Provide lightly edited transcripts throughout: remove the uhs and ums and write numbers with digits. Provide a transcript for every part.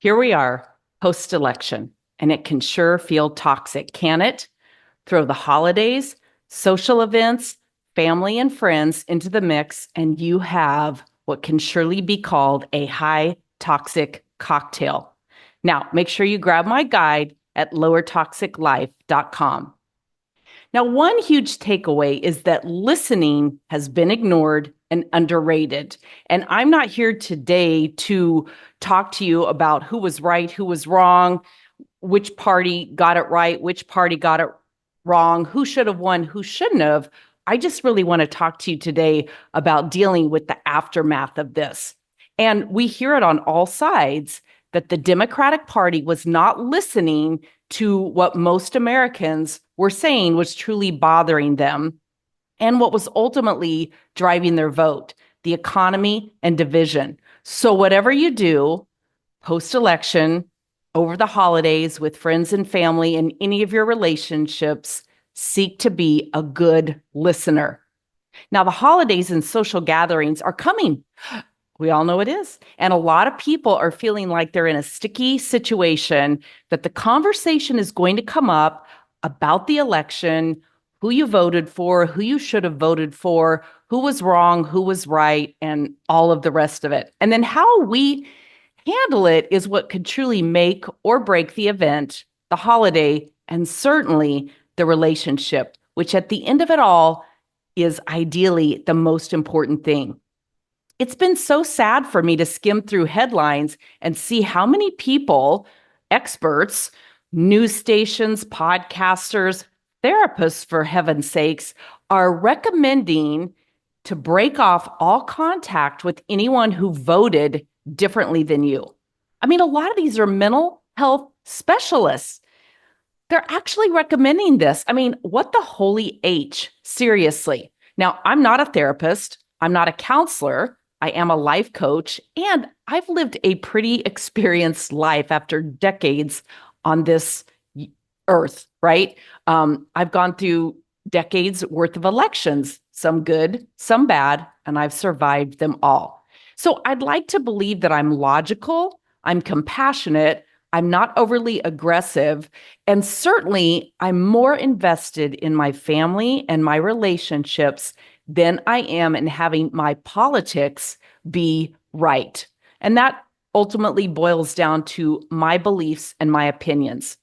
Here we are, post-election, and it can sure feel toxic, can it? Throw the holidays, social events, family and friends into the mix, and you have what can surely be called a high toxic cocktail. Now, make sure you grab my guide at lowertoxiclife.com. Now, one huge takeaway is that listening has been ignored and underrated. And I'm not here today to talk to you about who was right, who was wrong, which party got it right, which party got it wrong, who should have won, who shouldn't have. I just really want to talk to you today about dealing with the aftermath of this. And we hear it on all sides that the Democratic Party was not listening to what most Americans were saying was truly bothering them and what was ultimately driving their vote, the economy and division. So whatever you do post-election, over the holidays with friends and family and any of your relationships, seek to be a good listener. Now, the holidays and social gatherings are coming. We all know it is. And a lot of people are feeling like they're in a sticky situation, that the conversation is going to come up about the election, who you voted for, who you should have voted for, who was wrong, who was right, and all of the rest of it. And then how we handle it is what could truly make or break the event, the holiday, and certainly the relationship, which at the end of it all is ideally the most important thing. It's been so sad for me to skim through headlines and see how many people, experts, news stations, podcasters, therapists, for heaven's sakes, are recommending to break off all contact with anyone who voted differently than you. I mean, a lot of these are mental health specialists. They're actually recommending this. I mean, what the holy H? Seriously. Now, I'm not a therapist. I'm not a counselor. I am a life coach, and I've lived a pretty experienced life after decades on this earth, right? I've gone through decades worth of elections, some good, some bad, and I've survived them all. So I'd like to believe that I'm logical, I'm compassionate, I'm not overly aggressive, and certainly I'm more invested in my family and my relationships than I am in having my politics be right. And that ultimately boils down to my beliefs and my opinions.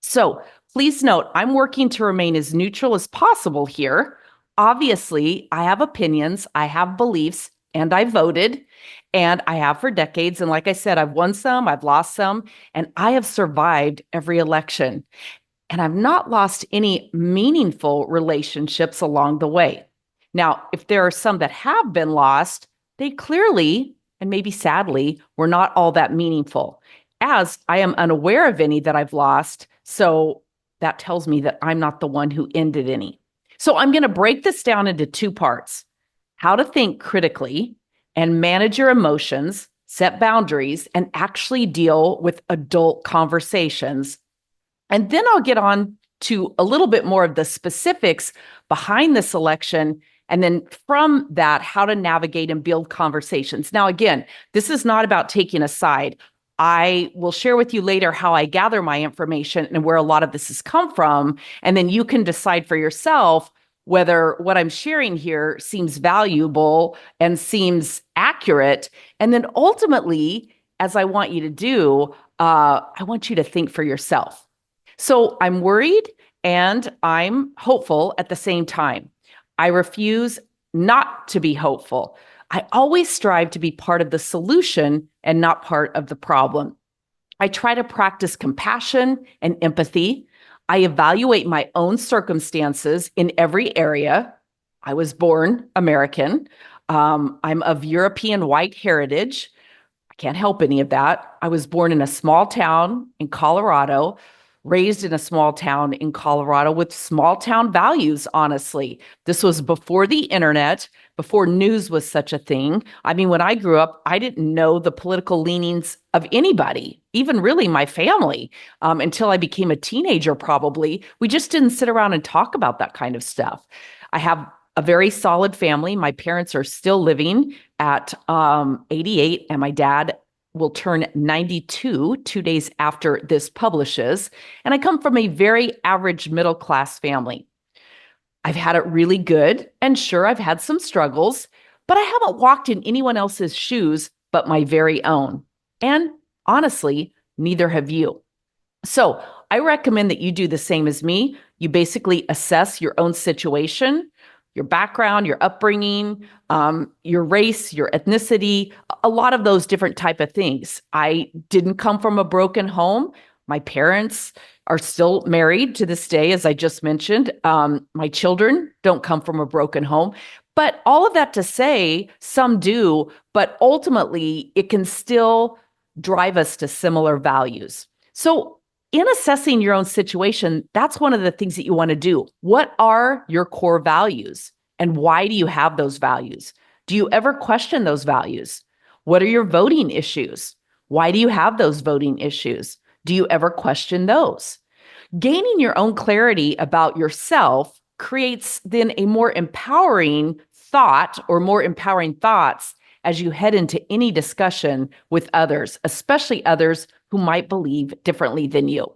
So please note, I'm working to remain as neutral as possible here. Obviously, I have opinions, I have beliefs, and I voted, and I have for decades. And like I said, I've won some, I've lost some, and I have survived every election. And I've not lost any meaningful relationships along the way. Now, if there are some that have been lost, they clearly, and maybe sadly, were not all that meaningful, as I am unaware of any that I've lost. So that tells me that I'm not the one who ended any. So I'm going to break this down into two parts: how to think critically and manage your emotions, set boundaries, and actually deal with adult conversations. And then I'll get on to a little bit more of the specifics behind this election. And then from that, how to navigate and build conversations. Now, again, this is not about taking a side. I will share with you later how I gather my information and where a lot of this has come from. And then you can decide for yourself whether what I'm sharing here seems valuable and seems accurate. And then ultimately, as I want you to do, I want you to think for yourself. So I'm worried and I'm hopeful at the same time. I refuse not to be hopeful. I always strive to be part of the solution and not part of the problem. I try to practice compassion and empathy. I evaluate my own circumstances in every area. I was born American. I'm of European white heritage. I can't help any of that. I was born in a small town in Colorado, raised in a small town in Colorado with small town values, honestly. This was before the internet, before news was such a thing. I mean, when I grew up, I didn't know the political leanings of anybody, even really my family, until I became a teenager, probably. We just didn't sit around and talk about that kind of stuff. I have a very solid family. My parents are still living at 88, and my dad will turn 92 2 days after this publishes, and I come from a very average middle class family. I've had it really good, and sure, I've had some struggles, but I haven't walked in anyone else's shoes but my very own. And honestly, neither have you. So I recommend that you do the same as me. You basically assess your own situation, your background, your upbringing, your race, your ethnicity, a lot of those different type of things. I didn't come from a broken home. My parents are still married to this day, as I just mentioned. My children don't come from a broken home. But all of that to say, some do, but ultimately it can still drive us to similar values. So in assessing your own situation, that's one of the things that you want to do. What are your core values? And why do you have those values? Do you ever question those values? What are your voting issues? Why do you have those voting issues? Do you ever question those? Gaining your own clarity about yourself creates then a more empowering thought or more empowering thoughts as you head into any discussion with others, especially others who might believe differently than you.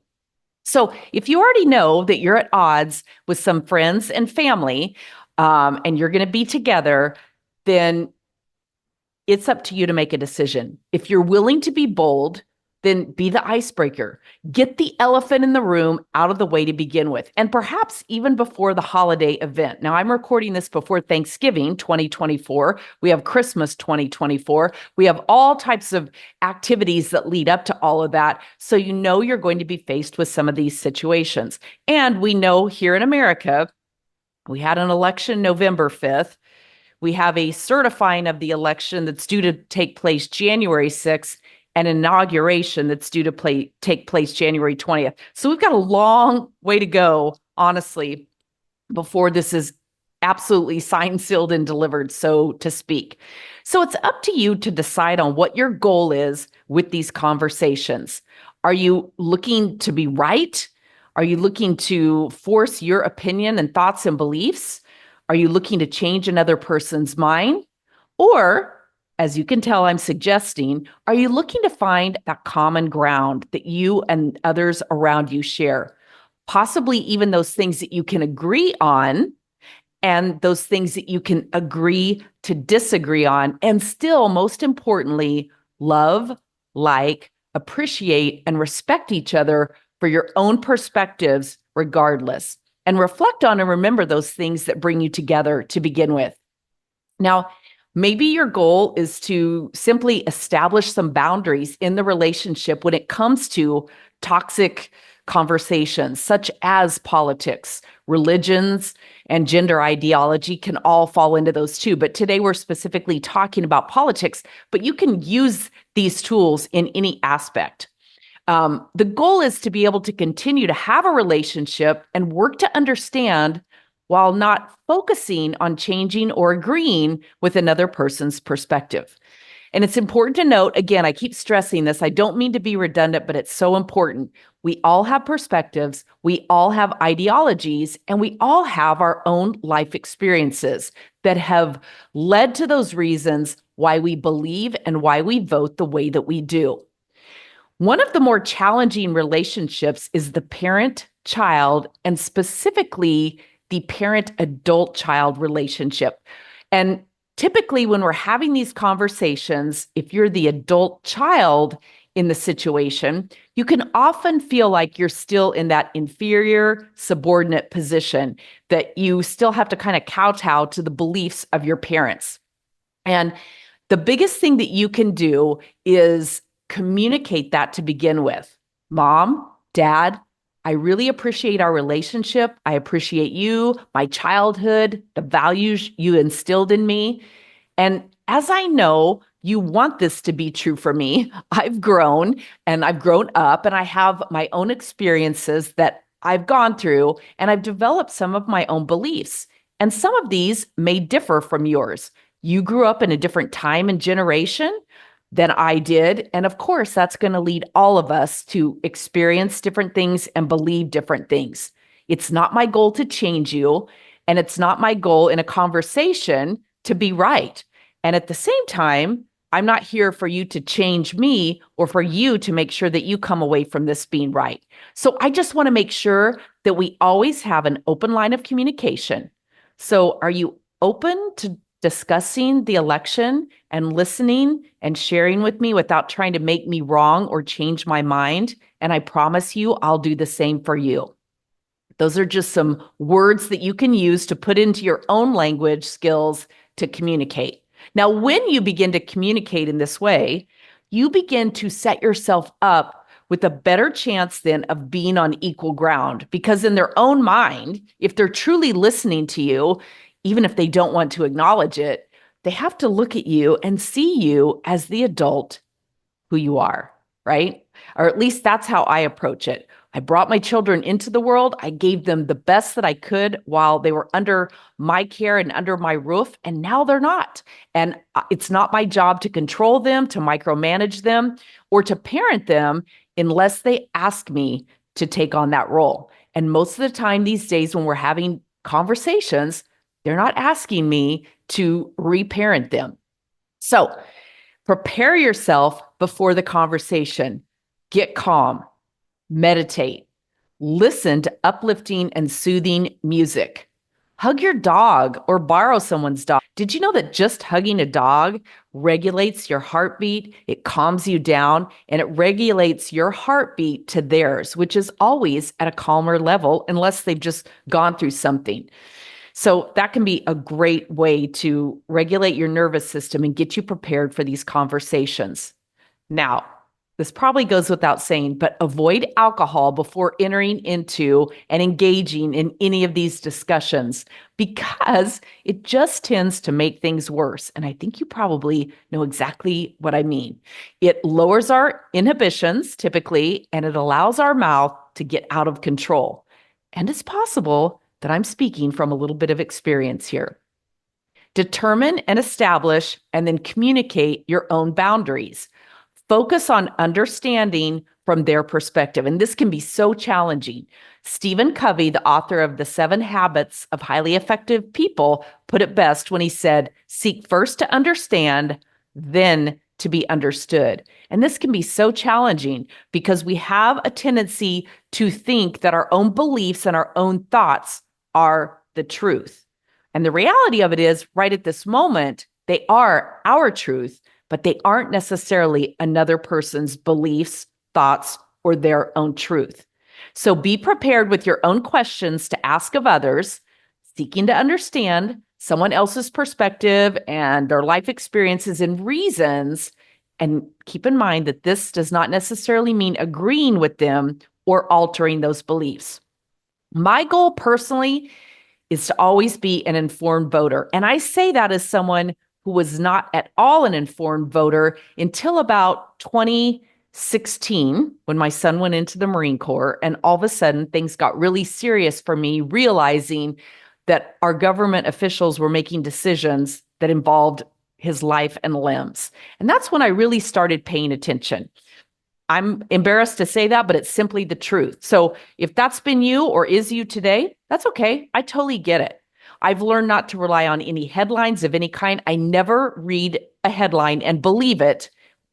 So if you already know that you're at odds with some friends and family, and you're going to be together, then it's up to you to make a decision. If you're willing to be bold, then be the icebreaker. Get the elephant in the room out of the way to begin with, and perhaps even before the holiday event. Now, I'm recording this before Thanksgiving 2024. We have Christmas 2024. We have all types of activities that lead up to all of that. So you know you're going to be faced with some of these situations. And we know here in America, we had an election November 5th. We have a certifying of the election that's due to take place January 6th. An inauguration that's due to take place January 20th. So we've got a long way to go, honestly, before this is absolutely signed, sealed, and delivered, so to speak. So it's up to you to decide on what your goal is with these conversations. Are you looking to be right? Are you looking to force your opinion and thoughts and beliefs? Are you looking to change another person's mind? Or, as you can tell, I'm suggesting, are you looking to find that common ground that you and others around you share? Possibly even those things that you can agree on and those things that you can agree to disagree on, and still, most importantly, love, like, appreciate, and respect each other for your own perspectives regardless. And reflect on and remember those things that bring you together to begin with. Now, maybe your goal is to simply establish some boundaries in the relationship when it comes to toxic conversations, such as politics, religions, and gender ideology can all fall into those too. But today we're specifically talking about politics, but you can use these tools in any aspect. The goal is to be able to continue to have a relationship and work to understand while not focusing on changing or agreeing with another person's perspective. And it's important to note, again, I keep stressing this, I don't mean to be redundant, but it's so important. We all have perspectives, we all have ideologies, and we all have our own life experiences that have led to those reasons why we believe and why we vote the way that we do. One of the more challenging relationships is the parent-child, and specifically the parent-adult-child relationship. And typically when we're having these conversations, if you're the adult child in the situation, you can often feel like you're still in that inferior, subordinate position, that you still have to kind of kowtow to the beliefs of your parents. And the biggest thing that you can do is communicate that to begin with. Mom, Dad, I really appreciate our relationship. I appreciate you, my childhood, the values you instilled in me. And as I know you want this to be true for me, I've grown and I've grown up and I have my own experiences that I've gone through, and I've developed some of my own beliefs. And some of these may differ from yours. You grew up in a different time and generation than I did. And of course, that's going to lead all of us to experience different things and believe different things. It's not my goal to change you, and it's not my goal in a conversation to be right. And at the same time, I'm not here for you to change me or for you to make sure that you come away from this being right. So I just want to make sure that we always have an open line of communication. So are you open to discussing the election and listening and sharing with me without trying to make me wrong or change my mind? And I promise you, I'll do the same for you. Those are just some words that you can use to put into your own language skills to communicate. Now, when you begin to communicate in this way, you begin to set yourself up with a better chance then of being on equal ground, because in their own mind, if they're truly listening to you, even if they don't want to acknowledge it, they have to look at you and see you as the adult who you are, right? Or at least that's how I approach it. I brought my children into the world. I gave them the best that I could while they were under my care and under my roof, and now they're not. And it's not my job to control them, to micromanage them, or to parent them unless they ask me to take on that role. And most of the time these days when we're having conversations, they're not asking me to reparent them. So prepare yourself before the conversation. Get calm. Meditate, listen to uplifting and soothing music. Hug your dog or borrow someone's dog. Did you know that just hugging a dog regulates your heartbeat? It calms you down and it regulates your heartbeat to theirs, which is always at a calmer level unless they've just gone through something. So that can be a great way to regulate your nervous system and get you prepared for these conversations. Now, this probably goes without saying, but avoid alcohol before entering into and engaging in any of these discussions because it just tends to make things worse. And I think you probably know exactly what I mean. It lowers our inhibitions typically, and it allows our mouth to get out of control. And it's possible that I'm speaking from a little bit of experience here. Determine and establish and then communicate your own boundaries. Focus on understanding from their perspective. And this can be so challenging. Stephen Covey, the author of The 7 Habits of Highly Effective People, put it best when he said, seek first to understand, then to be understood. And this can be so challenging because we have a tendency to think that our own beliefs and our own thoughts are the truth. And the reality of it is, right at this moment, they are our truth, but they aren't necessarily another person's beliefs, thoughts, or their own truth. So be prepared with your own questions to ask of others, seeking to understand someone else's perspective and their life experiences and reasons. And keep in mind that this does not necessarily mean agreeing with them or altering those beliefs. My goal personally is to always be an informed voter. And I say that as someone who was not at all an informed voter until about 2016 when my son went into the Marine Corps. And all of a sudden, things got really serious for me, realizing that our government officials were making decisions that involved his life and limbs. And that's when I really started paying attention. I'm embarrassed to say that, but it's simply the truth. So if that's been you or is you today, that's okay. I totally get it. I've learned not to rely on any headlines of any kind. I never read a headline and believe it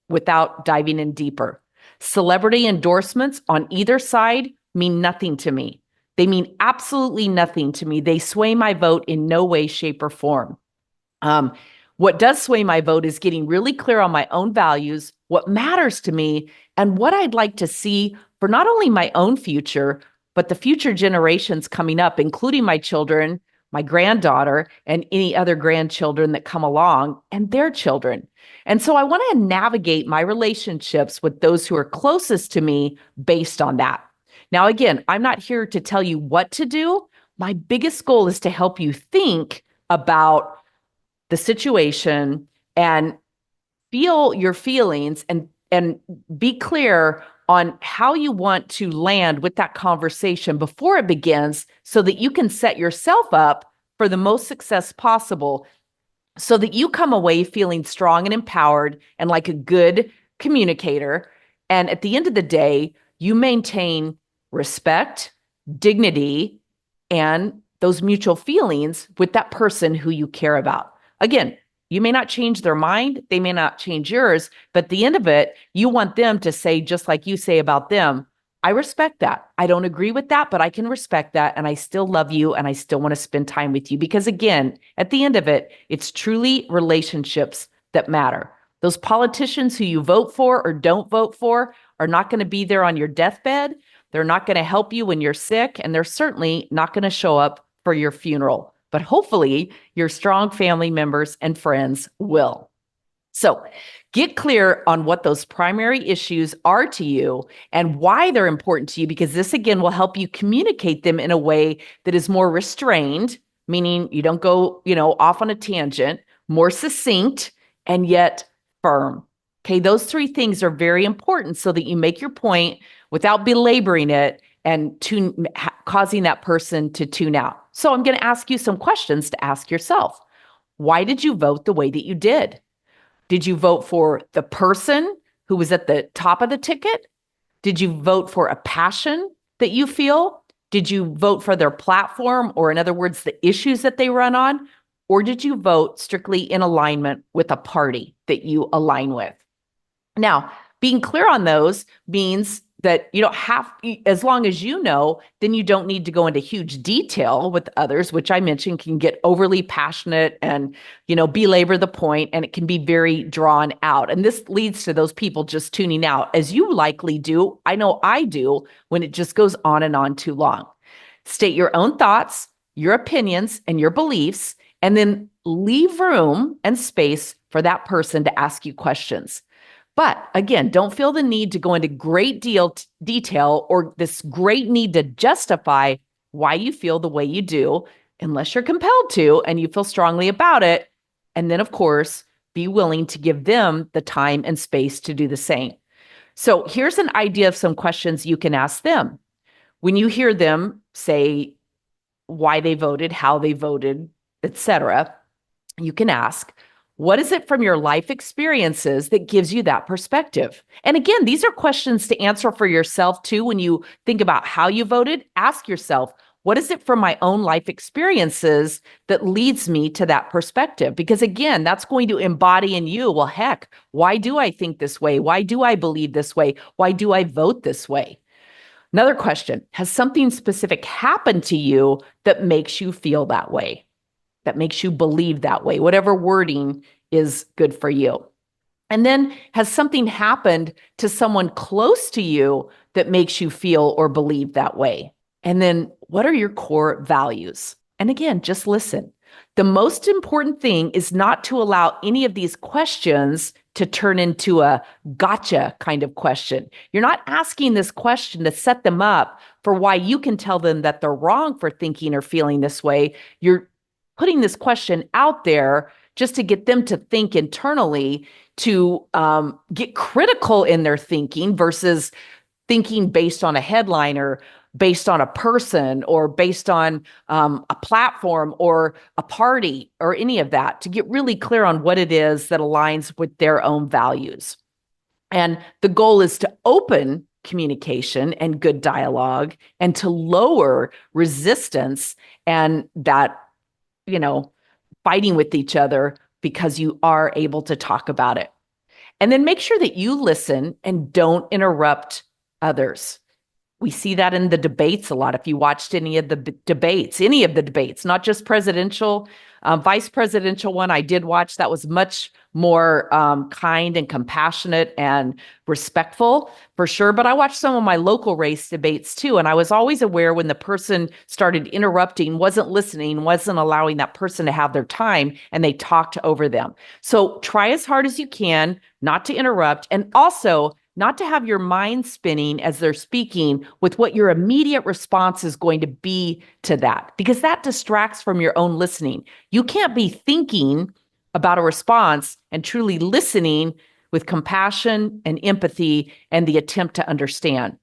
without diving in deeper. Celebrity endorsements on either side mean nothing to me. They mean absolutely nothing to me. They sway my vote in no way, shape, or form. What does sway my vote is getting really clear on my own values, what matters to me, and what I'd like to see for not only my own future, but the future generations coming up, including my children, my granddaughter, and any other grandchildren that come along, and their children. And so I want to navigate my relationships with those who are closest to me based on that. Now, again, I'm not here to tell you what to do. My biggest goal is to help you think about the situation and feel your feelings and be clear on how you want to land with that conversation before it begins so that you can set yourself up for the most success possible so that you come away feeling strong and empowered and like a good communicator. And at the end of the day, you maintain respect, dignity, and those mutual feelings with that person who you care about. Again, You may not change their mind, they may not change yours, but at the end of it, you want them to say, just like you say about them, I respect that. I don't agree with that, but I can respect that. And I still love you and I still want to spend time with you. Because again, at the end of it, it's truly relationships that matter. Those politicians who you vote for or don't vote for are not going to be there on your deathbed. They're not going to help you when you're sick, and they're certainly not going to show up for your funeral. But hopefully, your strong family members and friends will. So get clear on what those primary issues are to you and why they're important to you, because this, again, will help you communicate them in a way that is more restrained, meaning you don't go, off on a tangent, more succinct, and yet firm. Okay, those three things are very important so that you make your point without belaboring it and causing that person to tune out. So I'm going to ask you some questions to ask yourself. Why did you vote the way that you did? Did you vote for the person who was at the top of the ticket? Did you vote for a passion that you feel? Did you vote for their platform, or in other words, the issues that they run on? Or did you vote strictly in alignment with a party that you align with? Now, being clear on those means that you don't have, as long as you know, then you don't need to go into huge detail with others, which I mentioned can get overly passionate and, belabor the point, and it can be very drawn out. And this leads to those people just tuning out, as you likely do. I know I do, when it just goes on and on too long. State your own thoughts, your opinions, and your beliefs, and then leave room and space for that person to ask you questions. But again, don't feel the need to go into great detail or this great need to justify why you feel the way you do, unless you're compelled to and you feel strongly about it. And then, of course, be willing to give them the time and space to do the same. So here's an idea of some questions you can ask them. When you hear them say why they voted, how they voted, etc., you can ask, what is it from your life experiences that gives you that perspective? And again, these are questions to answer for yourself too. When you think about how you voted, ask yourself, what is it from my own life experiences that leads me to that perspective? Because again, that's going to embody in you, well, heck, why do I think this way? Why do I believe this way? Why do I vote this way? Another question, has something specific happened to you that makes you feel that way? That makes you believe that way, whatever wording is good for you. And then, has something happened to someone close to you that makes you feel or believe that way? And then, what are your core values? And again, just listen. The most important thing is not to allow any of these questions to turn into a gotcha kind of question. You're not asking this question to set them up for why you can tell them that they're wrong for thinking or feeling this way. You're putting this question out there just to get them to think internally, to get critical in their thinking versus thinking based on a headline or based on a person or based on a platform or a party or any of that, to get really clear on what it is that aligns with their own values. And the goal is to open communication and good dialogue and to lower resistance and that fighting with each other, because you are able to talk about it. And then make sure that you listen and don't interrupt others. We see that in the debates a lot. If you watched any of the debates, not just presidential, vice presidential one, I did watch, that was much more kind and compassionate and respectful for sure. But I watched some of my local race debates too. And I was always aware when the person started interrupting, wasn't listening, wasn't allowing that person to have their time, and they talked over them. So try as hard as you can not to interrupt, and also not to have your mind spinning as they're speaking with what your immediate response is going to be to that, because that distracts from your own listening. You can't be thinking about a response and truly listening with compassion and empathy and the attempt to understand.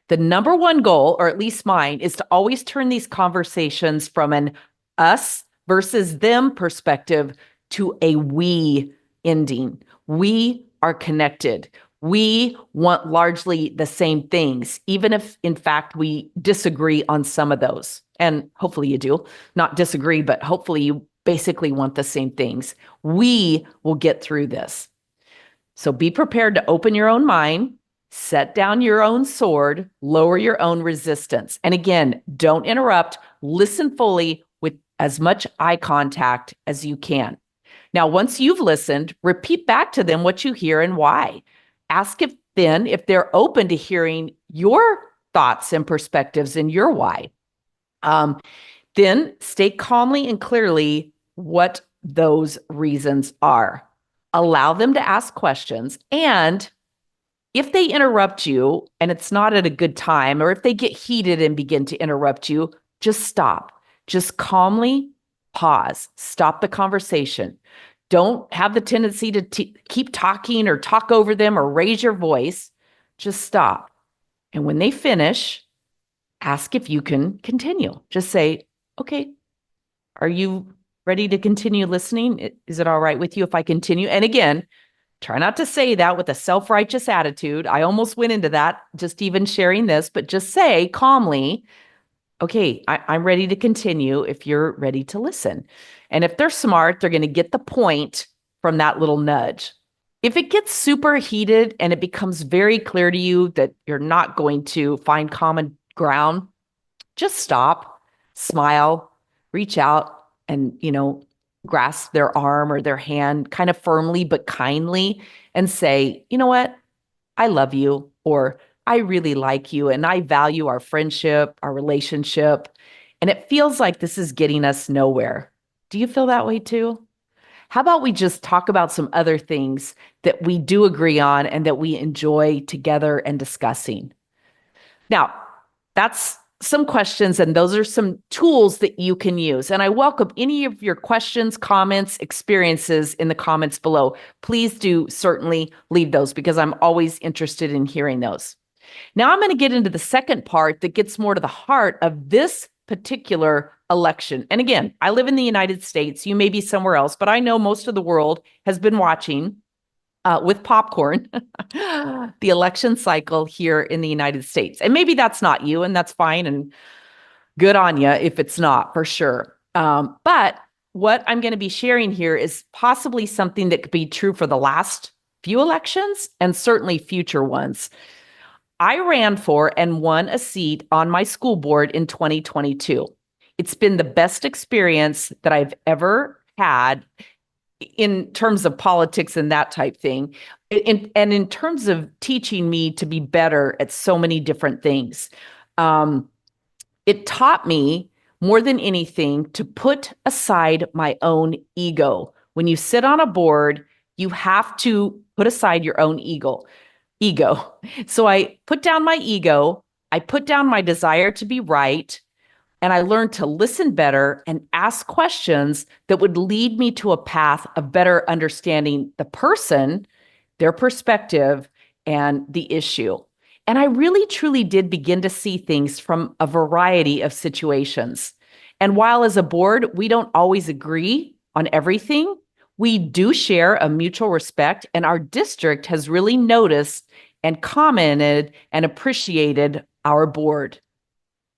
The number one goal, or at least mine, is to always turn these conversations from an us versus them perspective to a we ending. We are connected. We want largely the same things, even if, in fact, we disagree on some of those. And hopefully you do. Not disagree, but hopefully you basically want the same things. We will get through this. So be prepared to open your own mind, set down your own sword, lower your own resistance. And again, don't interrupt, listen fully with as much eye contact as you can. Now, once you've listened, repeat back to them what you hear and why. Ask if they're open to hearing your thoughts and perspectives and your why. Then state calmly and clearly what those reasons are. Allow them to ask questions. And if they interrupt you and it's not at a good time, or if they get heated and begin to interrupt you, just stop. Just calmly pause. Stop the conversation. Don't have the tendency to keep talking or talk over them or raise your voice. Just stop. And when they finish, ask if you can continue. Just say, okay, are you ready to continue listening? Is it all right with you if I continue? And again, try not to say that with a self-righteous attitude. I almost went into that just even sharing this, but just say calmly, okay, I'm ready to continue if you're ready to listen. And if they're smart, they're going to get the point from that little nudge. If it gets super heated and it becomes very clear to you that you're not going to find common ground, just stop, smile, reach out and, grasp their arm or their hand kind of firmly but kindly and say, you know what? I love you, or I really like you and I value our friendship, our relationship. And it feels like this is getting us nowhere. Do you feel that way too? How about we just talk about some other things that we do agree on and that we enjoy together and discussing? Now, that's some questions, and those are some tools that you can use. And I welcome any of your questions, comments, experiences in the comments below. Please do certainly leave those because I'm always interested in hearing those. Now I'm going to get into the second part that gets more to the heart of this particular election. And again, I live in the United States. You may be somewhere else, but I know most of the world has been watching with popcorn, the election cycle here in the United States. And maybe that's not you, and that's fine, and good on you if it's not, for sure. But what I'm going to be sharing here is possibly something that could be true for the last few elections and certainly future ones. I ran for and won a seat on my school board in 2022. It's been the best experience that I've ever had in terms of politics and that type thing, and in terms of teaching me to be better at so many different things. It taught me more than anything to put aside my own ego. When you sit on a board, you have to put aside your own ego. So I put down my ego, I put down my desire to be right, and I learned to listen better and ask questions that would lead me to a path of better understanding the person, their perspective, and the issue. And I really, truly did begin to see things from a variety of situations. And while as a board, we don't always agree on everything, we do share a mutual respect, and our district has really noticed and commented and appreciated our board.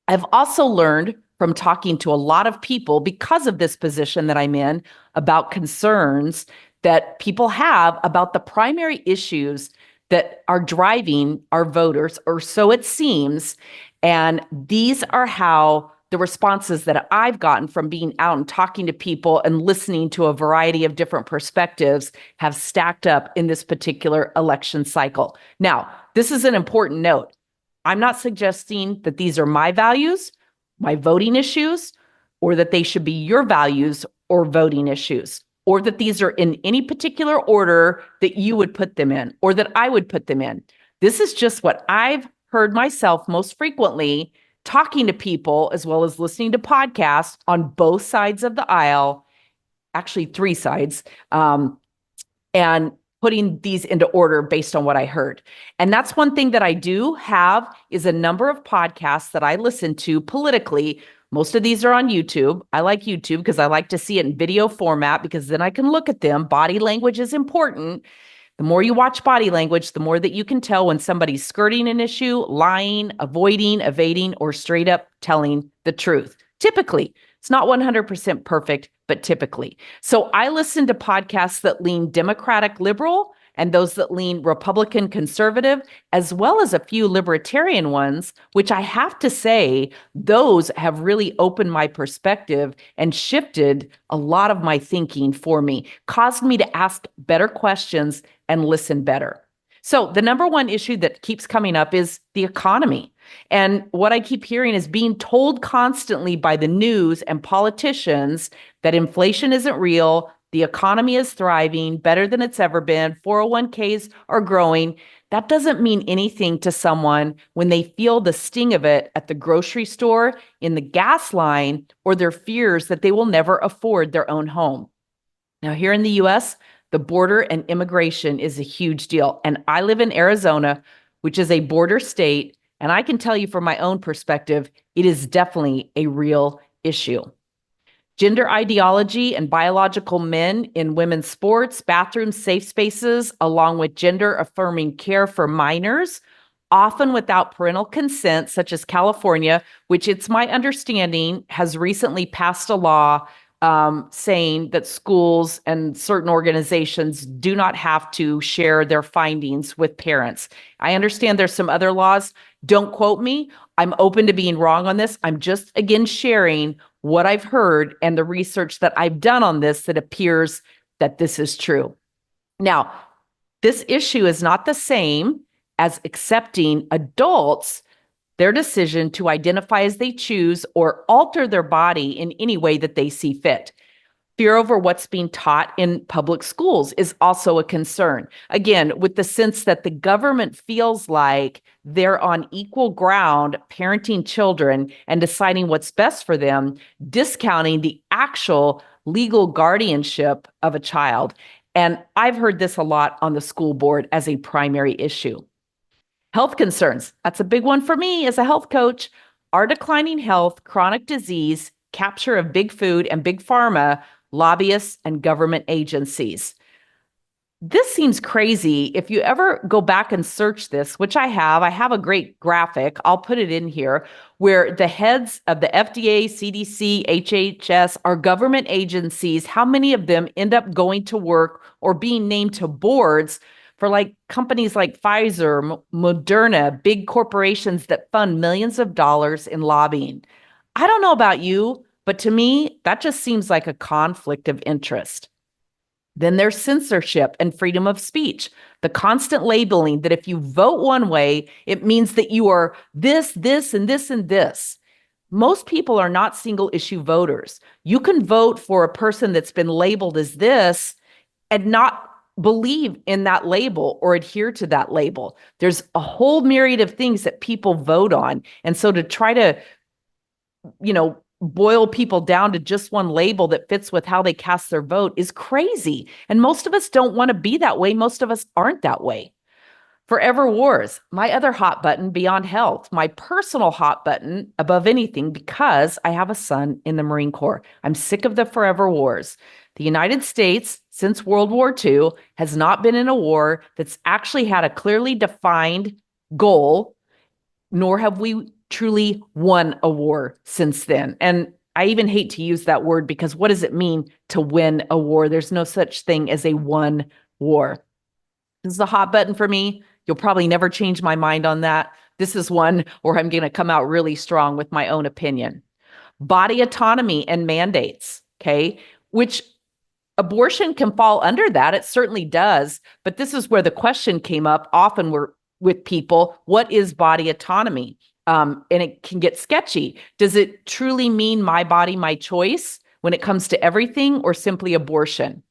I've also learned from talking to a lot of people because of this position that I'm in about concerns that people have about the primary issues that are driving our voters, or so it seems. And these are how the responses that I've gotten from being out and talking to people and listening to a variety of different perspectives have stacked up in this particular election cycle. Now, this is an important note. I'm not suggesting that these are my values, my voting issues, or that they should be your values or voting issues, or that these are in any particular order that you would put them in, or that I would put them in. This is just what I've heard myself most frequently talking to people, as well as listening to podcasts on both sides of the aisle, actually three sides, and putting these into order based on what I heard. And that's one thing that I do have is a number of podcasts that I listen to politically. Most of these are on YouTube. I like YouTube because I like to see it in video format because then I can look at them. Body language is important. The more you watch body language, the more that you can tell when somebody's skirting an issue, lying, avoiding, evading, or straight up telling the truth. Typically, It's not 100% perfect, but typically. So I listen to podcasts that lean Democratic liberal and those that lean Republican conservative, as well as a few libertarian ones, which I have to say, those have really opened my perspective and shifted a lot of my thinking for me, caused me to ask better questions and listen better. So the number one issue that keeps coming up is the economy. And what I keep hearing is being told constantly by the news and politicians that inflation isn't real, the economy is thriving better than it's ever been, 401ks are growing. That doesn't mean anything to someone when they feel the sting of it at the grocery store, in the gas line, or their fears that they will never afford their own home. Now, here in the US, the border and immigration is a huge deal. And I live in Arizona, which is a border state. And I can tell you from my own perspective, it is definitely a real issue. Gender ideology and biological men in women's sports, bathrooms, safe spaces, along with gender affirming care for minors, often without parental consent, such as California, which it's my understanding has recently passed a law saying that schools and certain organizations do not have to share their findings with parents. I understand there's some other laws. Don't quote me. I'm open to being wrong on this. I'm just, again, sharing what I've heard and the research that I've done on this that appears that this is true. Now, this issue is not the same as accepting adults their decision to identify as they choose or alter their body in any way that they see fit. Fear over what's being taught in public schools is also a concern. Again, with the sense that the government feels like they're on equal ground parenting children and deciding what's best for them, discounting the actual legal guardianship of a child. And I've heard this a lot on the school board as a primary issue. Health concerns. That's a big one for me as a health coach. Our declining health, chronic disease, capture of big food and big pharma, lobbyists, and government agencies. This seems crazy. If you ever go back and search this, which I have a great graphic, I'll put it in here, where the heads of the FDA, CDC, HHS are government agencies. How many of them end up going to work or being named to boards for like companies like Pfizer, Moderna, big corporations that fund millions of dollars in lobbying? I don't know about you, but to me, that just seems like a conflict of interest. Then there's censorship and freedom of speech, the constant labeling that if you vote one way, it means that you are this, this, and this, and this. Most people are not single issue voters. You can vote for a person that's been labeled as this and not believe in that label or adhere to that label. There's a whole myriad of things that people vote on. And so to try to, boil people down to just one label that fits with how they cast their vote is crazy. And most of us don't want to be that way. Most of us aren't that way. Forever wars, my other hot button beyond health, my personal hot button above anything, because I have a son in the Marine Corps. I'm sick of the forever wars. The United States, since World War II, has not been in a war that's actually had a clearly defined goal, nor have we truly won a war since then. And I even hate to use that word because what does it mean to win a war? There's no such thing as a won war. This is a hot button for me. You'll probably never change my mind on that. This is one where I'm going to come out really strong with my own opinion. Body autonomy and mandates, okay, which abortion can fall under that. It certainly does. But this is where the question came up often with people, what is body autonomy? And it can get sketchy. Does it truly mean my body, my choice when it comes to everything, or simply abortion?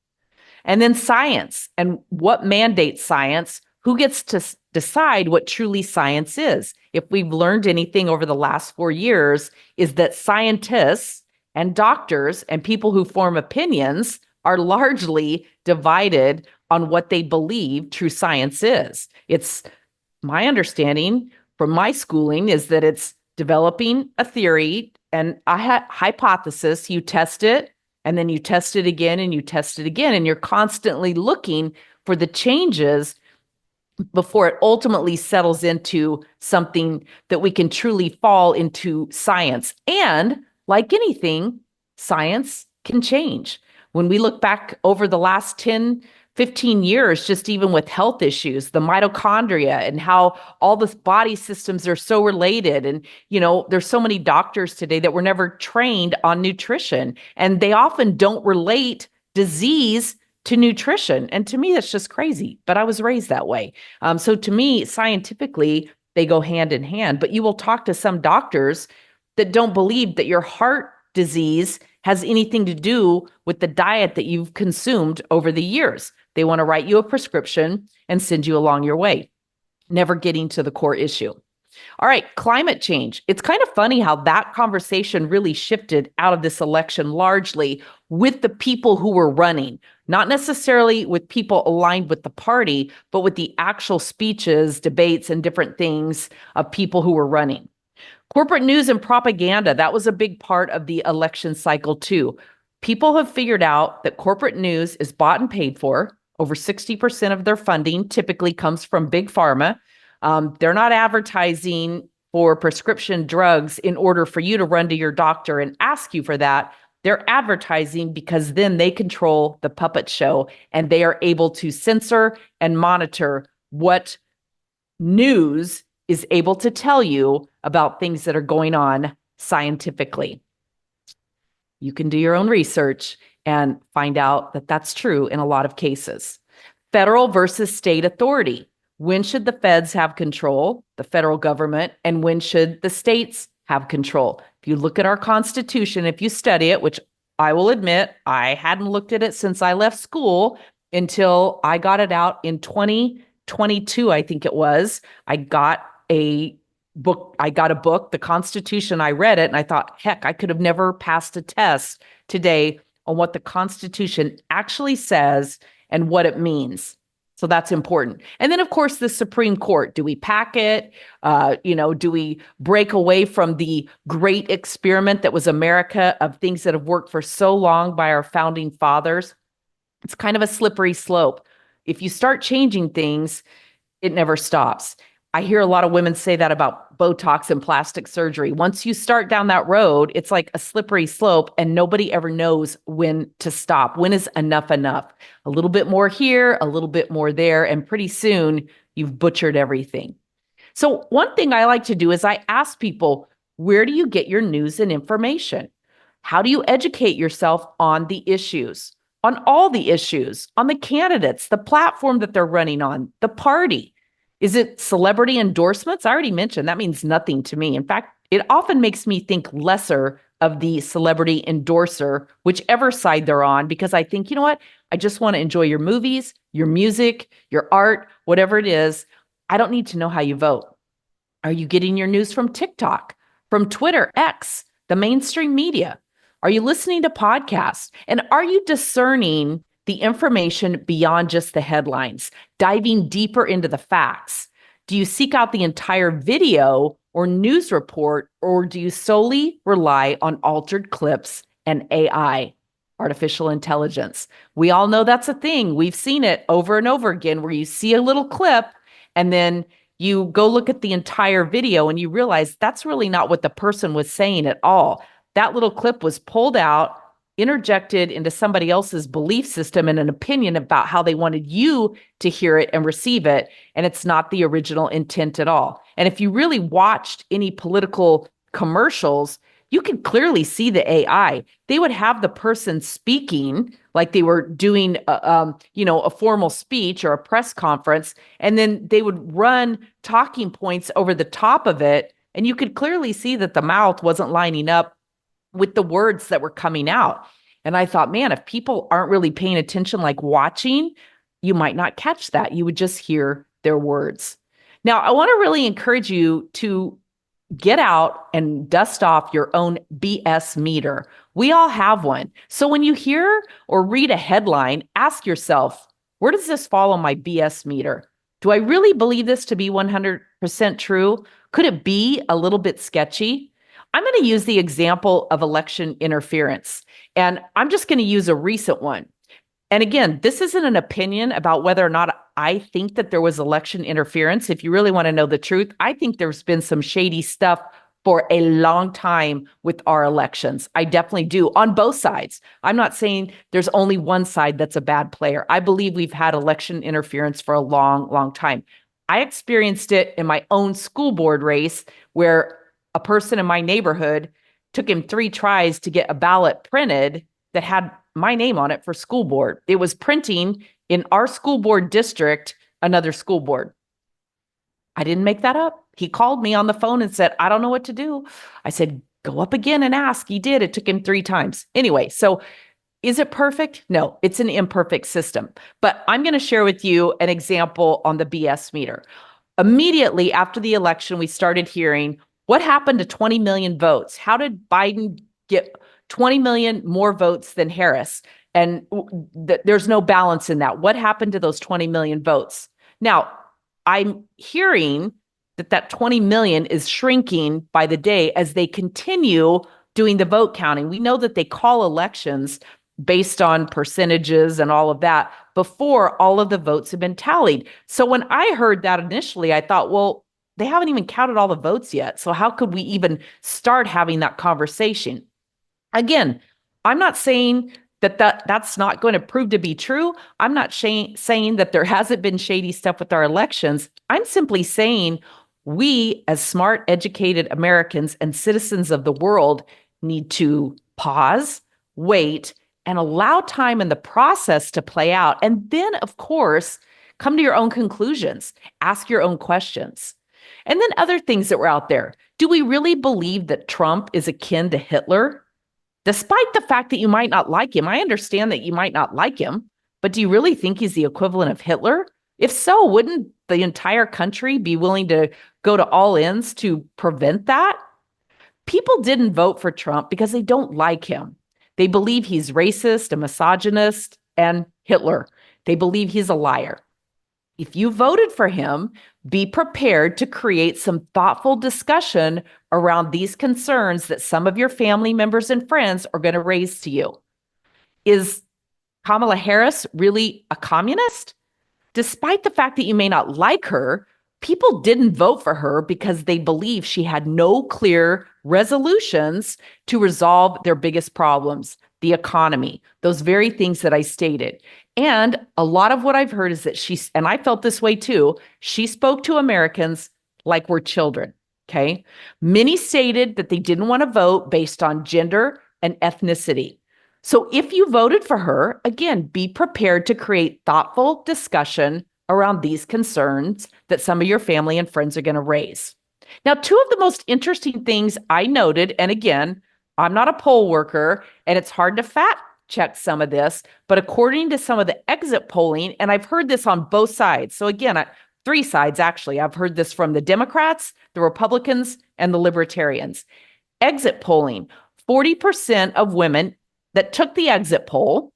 And then science, and what mandates science? Who gets to decide what truly science is? If we've learned anything over the last 4 years, is that scientists and doctors and people who form opinions are largely divided on what they believe true science is. It's my understanding from my schooling is that it's developing a theory and a hypothesis. You test it, and then you test it again, and you test it again, and you're constantly looking for the changes before it ultimately settles into something that we can truly fall into science. And like anything, science can change. When we look back over the last 10, 15 years, just even with health issues, the mitochondria and how all the body systems are so related. And, there's so many doctors today that were never trained on nutrition, and they often don't relate disease to nutrition. And to me, that's just crazy, but I was raised that way. So to me, scientifically, they go hand in hand, but you will talk to some doctors that don't believe that your heart disease has anything to do with the diet that you've consumed over the years. They want to write you a prescription and send you along your way, never getting to the core issue. All right, climate change. It's kind of funny how that conversation really shifted out of this election largely with the people who were running, not necessarily with people aligned with the party, but with the actual speeches, debates, and different things of people who were running. Corporate news and propaganda, that was a big part of the election cycle too. People have figured out that corporate news is bought and paid for. Over 60% of their funding typically comes from big pharma. They're not advertising for prescription drugs in order for you to run to your doctor and ask you for that. They're advertising because then they control the puppet show, and they are able to censor and monitor what news is able to tell you about things that are going on scientifically. You can do your own research and find out that that's true in a lot of cases. Federal versus state authority. When should the feds have control, the federal government, and when should the states have control? If you look at our Constitution, if you study it, which I will admit, I hadn't looked at it since I left school until I got it out in 2022, I think it was. I got a book, the Constitution. I read it and I thought, heck, I could have never passed a test today on what the Constitution actually says and what it means. So that's important. And then, of course, the Supreme Court. Do we pack it? Do we break away from the great experiment that was America of things that have worked for so long by our founding fathers? It's kind of a slippery slope. If you start changing things, it never stops. I hear a lot of women say that about Botox and plastic surgery. Once you start down that road, it's like a slippery slope and nobody ever knows when to stop. When is enough enough? A little bit more here, a little bit more there, and pretty soon you've butchered everything. So one thing I like to do is I ask people, where do you get your news and information? How do you educate yourself on the issues, on all the issues, on the candidates, the platform that they're running on, the party? Is it celebrity endorsements? I already mentioned that means nothing to me. In fact, it often makes me think lesser of the celebrity endorser, whichever side they're on, because I think, you know what? I just want to enjoy your movies, your music, your art, whatever it is. I don't need to know how you vote. Are you getting your news from TikTok, from Twitter, X, the mainstream media? Are you listening to podcasts? And are you discerning the information beyond just the headlines, diving deeper into the facts? Do you seek out the entire video or news report, or do you solely rely on altered clips and AI, artificial intelligence? We all know that's a thing. We've seen it over and over again where you see a little clip and then you go look at the entire video and you realize that's really not what the person was saying at all. That little clip was pulled out, interjected into somebody else's belief system and an opinion about how they wanted you to hear it and receive it. And it's not the original intent at all. And if you really watched any political commercials, you could clearly see the AI. They would have the person speaking like they were doing a formal speech or a press conference, and then they would run talking points over the top of it. And you could clearly see that the mouth wasn't lining up with the words that were coming out. And I thought, man, if people aren't really paying attention, like watching, you might not catch that. You would just hear their words. Now, I want to really encourage you to get out and dust off your own BS meter. We all have one. So when you hear or read a headline, ask yourself, where does this fall on my BS meter? Do I really believe this to be 100% true? Could it be a little bit sketchy? I'm going to use the example of election interference, and I'm just going to use a recent one. And again, this isn't an opinion about whether or not I think that there was election interference. If you really want to know the truth, I think there's been some shady stuff for a long time with our elections. I definitely do, on both sides. I'm not saying there's only one side that's a bad player. I believe we've had election interference for a long, long time. I experienced it in my own school board race where a person in my neighborhood took him 3 tries to get a ballot printed that had my name on it for school board. It was printing in our school board district, another school board. I didn't make that up. He called me on the phone and said, I don't know what to do. I said, go up again and ask. He did. It took him 3 times. Anyway, so is it perfect? No, it's an imperfect system. But I'm going to share with you an example on the BS meter. Immediately after the election, we started hearing what happened to 20 million votes? How did Biden get 20 million more votes than Harris? And there's no balance in that. What happened to those 20 million votes? Now, I'm hearing that 20 million is shrinking by the day as they continue doing the vote counting. We know that they call elections based on percentages and all of that before all of the votes have been tallied. So when I heard that initially, I thought, well, they haven't even counted all the votes yet. So how could we even start having that conversation? Again, I'm not saying that's not going to prove to be true. I'm not saying that there hasn't been shady stuff with our elections. I'm simply saying we, as smart, educated Americans and citizens of the world, need to pause, wait, and allow time in the process to play out. And then, of course, come to your own conclusions, ask your own questions. And then other things that were out there. Do we really believe that Trump is akin to Hitler? Despite the fact that you might not like him, I understand that you might not like him, but do you really think he's the equivalent of Hitler? If so, wouldn't the entire country be willing to go to all ends to prevent that? People didn't vote for Trump because they don't like him. They believe he's racist, a misogynist, and Hitler. They believe he's a liar. If you voted for him, be prepared to create some thoughtful discussion around these concerns that some of your family members and friends are going to raise to you. Is Kamala Harris really a communist? Despite the fact that you may not like her, people didn't vote for her because they believe she had no clear resolutions to resolve their biggest problems, the economy, those very things that I stated. And a lot of what I've heard is that and I felt this way too, she spoke to Americans like we're children, okay? Many stated that they didn't want to vote based on gender and ethnicity. So if you voted for her, again, be prepared to create thoughtful discussion around these concerns that some of your family and friends are going to raise. Now, 2 of the most interesting things I noted, and again, I'm not a poll worker, and it's hard to fact check some of this, but according to some of the exit polling, and I've heard this on both sides. So again, 3 sides, actually. I've heard this from the Democrats, the Republicans, and the Libertarians. Exit polling, 40% of women that took the exit poll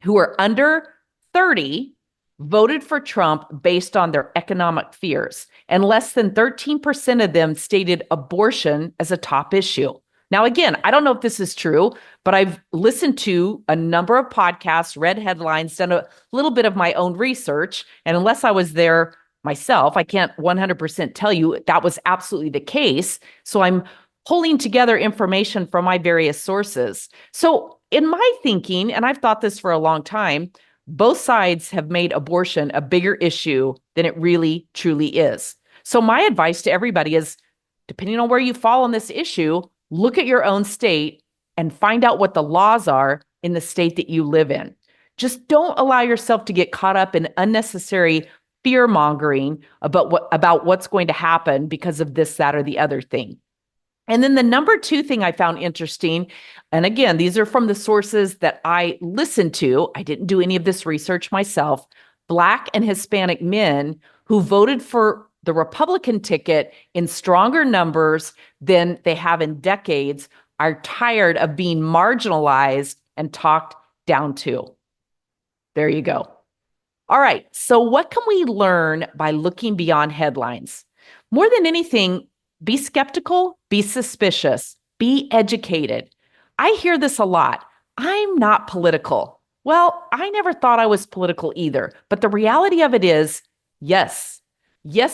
who are under 30 voted for Trump based on their economic fears, and less than 13% of them stated abortion as a top issue. Now, again, I don't know if this is true, but I've listened to a number of podcasts, read headlines, done a little bit of my own research, and unless I was there myself, I can't 100% tell you that was absolutely the case. So I'm pulling together information from my various sources. So in my thinking, and I've thought this for a long time, both sides have made abortion a bigger issue than it really, truly is. So my advice to everybody is, depending on where you fall on this issue, look at your own state and find out what the laws are in the state that you live in. Just don't allow yourself to get caught up in unnecessary fear mongering about what's going to happen because of this, that, or the other thing. And then the number 2 thing I found interesting, and again, these are from the sources that I listened to. I didn't do any of this research myself. Black and Hispanic men who voted for the Republican ticket in stronger numbers than they have in decades are tired of being marginalized and talked down to. There you go. All right. So what can we learn by looking beyond headlines? More than anything, be skeptical, be suspicious, be educated. I hear this a lot. I'm not political. Well, I never thought I was political either. But the reality of it is, yes,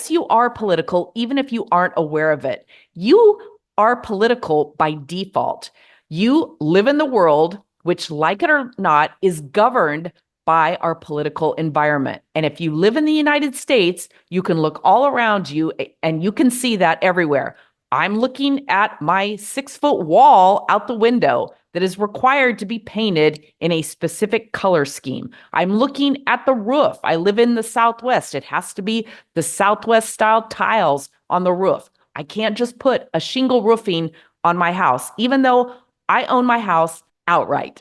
you are political, even if you aren't aware of it. You are political by default. You live in the world, which, like it or not, is governed by our political environment. And if you live in the United States, you can look all around you and you can see that everywhere. I'm looking at my 6-foot wall out the window that is required to be painted in a specific color scheme. I'm looking at the roof. I live in the Southwest. It has to be the Southwest style tiles on the roof. I can't just put a shingle roofing on my house, even though I own my house outright.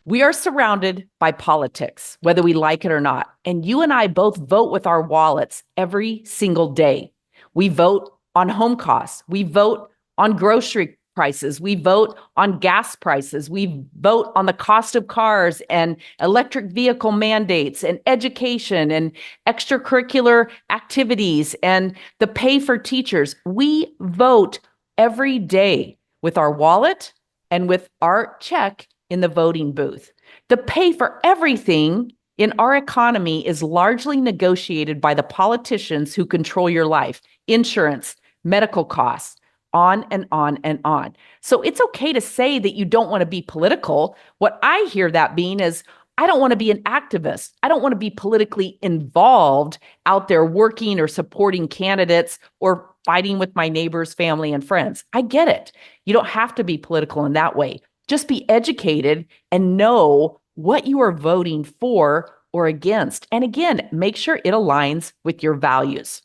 We are surrounded by politics, whether we like it or not. And you and I both vote with our wallets every single day. We vote on home costs. We vote on grocery prices. We vote on gas prices. We vote on the cost of cars and electric vehicle mandates and education and extracurricular activities and the pay for teachers. We vote every day with our wallet and with our check in the voting booth. The pay for everything in our economy is largely negotiated by the politicians who control your life, insurance, medical costs, on and on and on. So it's okay to say that you don't want to be political. What I hear that being is, I don't want to be an activist. I don't want to be politically involved out there working or supporting candidates or fighting with my neighbors, family, and friends. I get it. You don't have to be political in that way. Just be educated and know what you are voting for or against. And again, make sure it aligns with your values.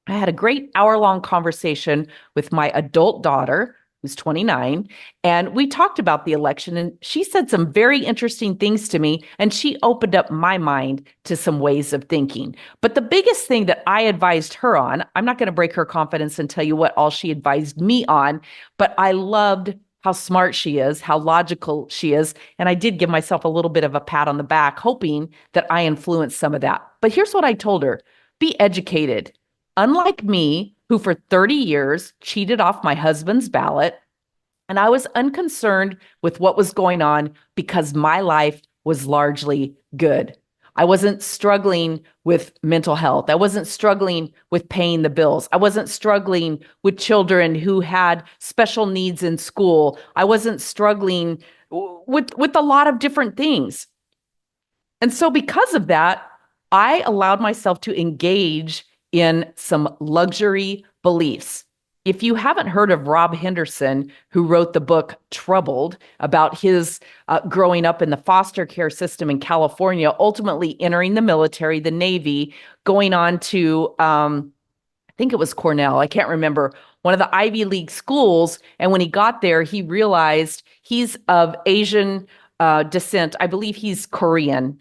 I had a great hour-long conversation with my adult daughter, who's 29, and we talked about the election, and she said some very interesting things to me, and she opened up my mind to some ways of thinking. But the biggest thing that I advised her on, I'm not going to break her confidence and tell you what all she advised me on, but I loved how smart she is, how logical she is. And I did give myself a little bit of a pat on the back, hoping that I influenced some of that. But here's what I told her: be educated. Unlike me, who for 30 years cheated off my husband's ballot, and I was unconcerned with what was going on because my life was largely good. I wasn't struggling with mental health. I wasn't struggling with paying the bills. I wasn't struggling with children who had special needs in school. I wasn't struggling with a lot of different things. And so because of that, I allowed myself to engage in some luxury beliefs. If you haven't heard of Rob Henderson, who wrote the book Troubled, about his growing up in the foster care system in California, ultimately entering the military, the Navy, going on to, I think it was Cornell, I can't remember, one of the Ivy League schools. And when he got there, he realized he's of Asian descent. I believe he's Korean.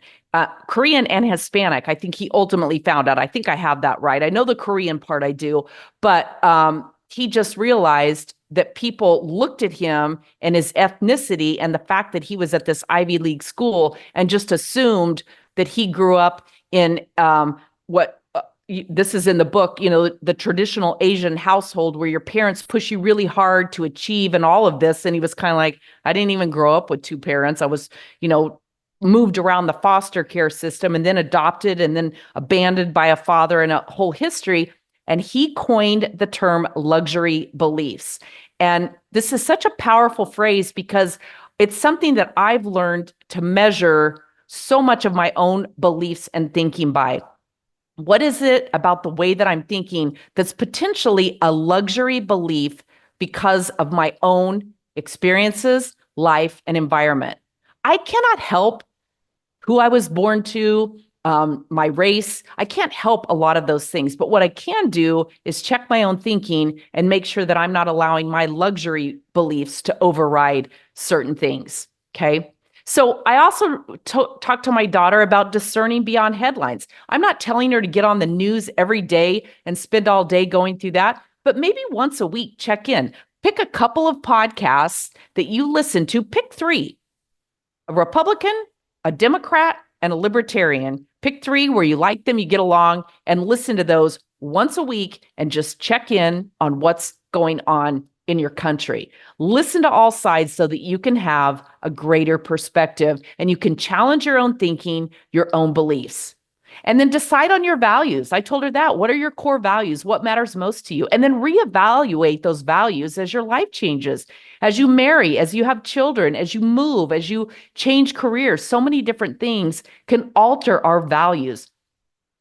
Korean and Hispanic. I think he ultimately found out. I think I have that right. I know the Korean part I do, but he just realized that people looked at him and his ethnicity and the fact that he was at this Ivy League school and just assumed that he grew up in this is in the book, the traditional Asian household where your parents push you really hard to achieve and all of this. And he was kind of like, I didn't even grow up with two parents. I was, moved around the foster care system and then adopted and then abandoned by a father and a whole history. And he coined the term luxury beliefs. And this is such a powerful phrase because it's something that I've learned to measure so much of my own beliefs and thinking by. What is it about the way that I'm thinking that's potentially a luxury belief because of my own experiences, life, and environment? I cannot help who I was born to, my race. I can't help a lot of those things. But what I can do is check my own thinking and make sure that I'm not allowing my luxury beliefs to override certain things. Okay. So I also talked to my daughter about discerning beyond headlines. I'm not telling her to get on the news every day and spend all day going through that, but maybe once a week, check in. Pick a couple of podcasts that you listen to. Pick 3, a Republican, a Democrat, and a Libertarian. Pick 3 where you like them, you get along, and listen to those once a week and just check in on what's going on in your country. Listen to all sides so that you can have a greater perspective and you can challenge your own thinking, your own beliefs. And then decide on your values. I told her that. What are your core values? What matters most to you? And then reevaluate those values as your life changes, as you marry, as you have children, as you move, as you change careers. So many different things can alter our values.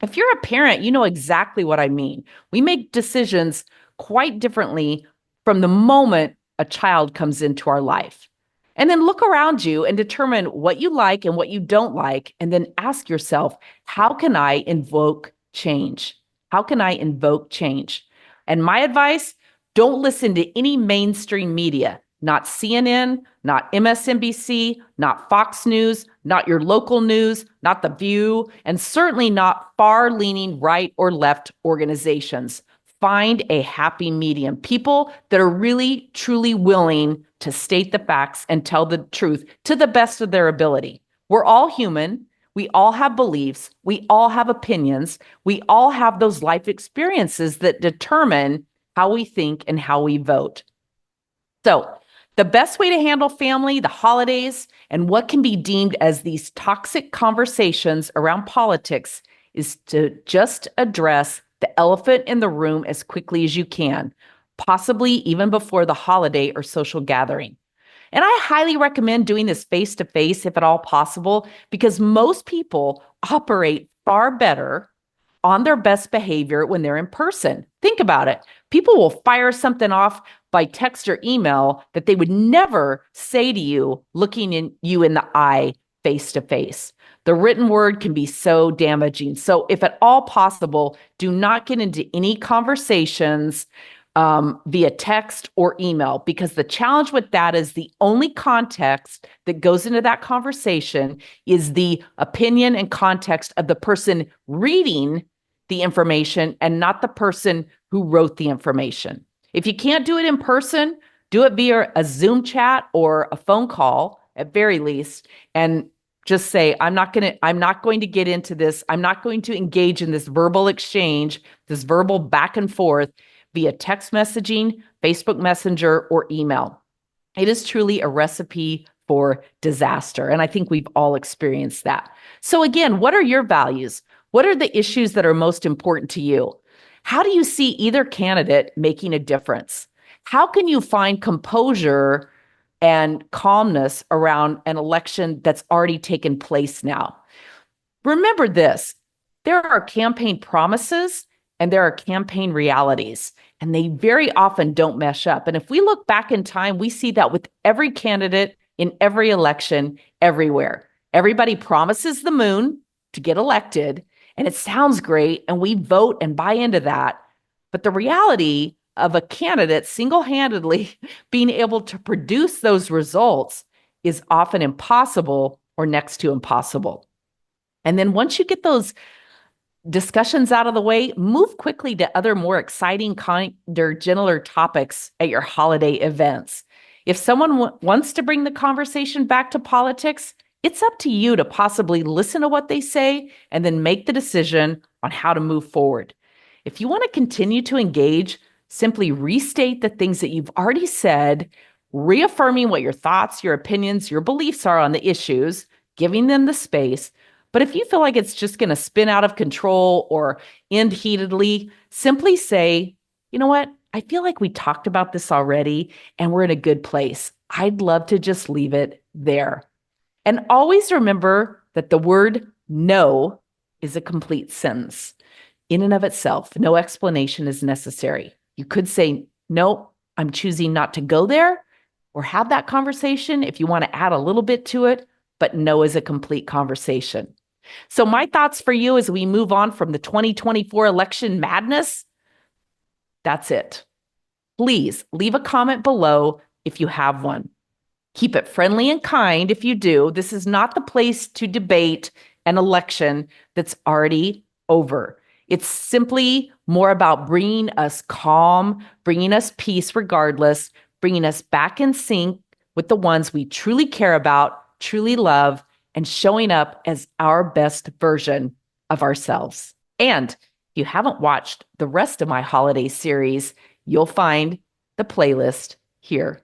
If you're a parent, you know exactly what I mean. We make decisions quite differently from the moment a child comes into our life. And then look around you and determine what you like and what you don't like. And then ask yourself, how can I invoke change? How can I invoke change? And my advice, don't listen to any mainstream media, not CNN, not MSNBC, not Fox News, not your local news, not The View, and certainly not far-leaning right or left organizations. Find a happy medium, people that are really, truly willing to state the facts and tell the truth to the best of their ability. We're all human. We all have beliefs. We all have opinions. We all have those life experiences that determine how we think and how we vote. So, the best way to handle family, the holidays, and what can be deemed as these toxic conversations around politics is to just address the elephant in the room as quickly as you can, possibly even before the holiday or social gathering. And I highly recommend doing this face to face if at all possible, because most people operate far better on their best behavior when they're in person. Think about it. People will fire something off by text or email that they would never say to you, looking you in the eye face to face. The written word can be so damaging. So if at all possible, do not get into any conversations via text or email, because the challenge with that is the only context that goes into that conversation is the opinion and context of the person reading the information and not the person who wrote the information. If you can't do it in person, do it via a Zoom chat or a phone call at very least, and just say, I'm not going to get into this. I'm not going to engage in this verbal exchange, this verbal back and forth via text messaging, Facebook Messenger, or email. It is truly a recipe for disaster. And I think we've all experienced that. So again, what are your values? What are the issues that are most important to you? How do you see either candidate making a difference? How can you find composure and calmness around an election that's already taken place now? Remember this, there are campaign promises and there are campaign realities, and they very often don't mesh up. And if we look back in time, we see that with every candidate in every election everywhere. Everybody promises the moon to get elected, and it sounds great, and we vote and buy into that. But the reality of a candidate single-handedly being able to produce those results is often impossible or next to impossible. And then once you get those discussions out of the way, move quickly to other more exciting, kinder, gentler topics at your holiday events. If someone wants to bring the conversation back to politics, it's up to you to possibly listen to what they say and then make the decision on how to move forward. If you want to continue to engage, simply restate the things that you've already said, reaffirming what your thoughts, your opinions, your beliefs are on the issues, giving them the space. But if you feel like it's just going to spin out of control or end heatedly, simply say, you know what? I feel like we talked about this already and we're in a good place. I'd love to just leave it there. And always remember that the word no is a complete sentence. In and of itself, no explanation is necessary. You could say, no, I'm choosing not to go there, or have that conversation if you want to add a little bit to it, but no is a complete conversation. So my thoughts for you as we move on from the 2024 election madness, that's it. Please leave a comment below if you have one. Keep it friendly and kind if you do. This is not the place to debate an election that's already over. It's simply more about bringing us calm, bringing us peace regardless, bringing us back in sync with the ones we truly care about, truly love, and showing up as our best version of ourselves. And if you haven't watched the rest of my holiday series, you'll find the playlist here.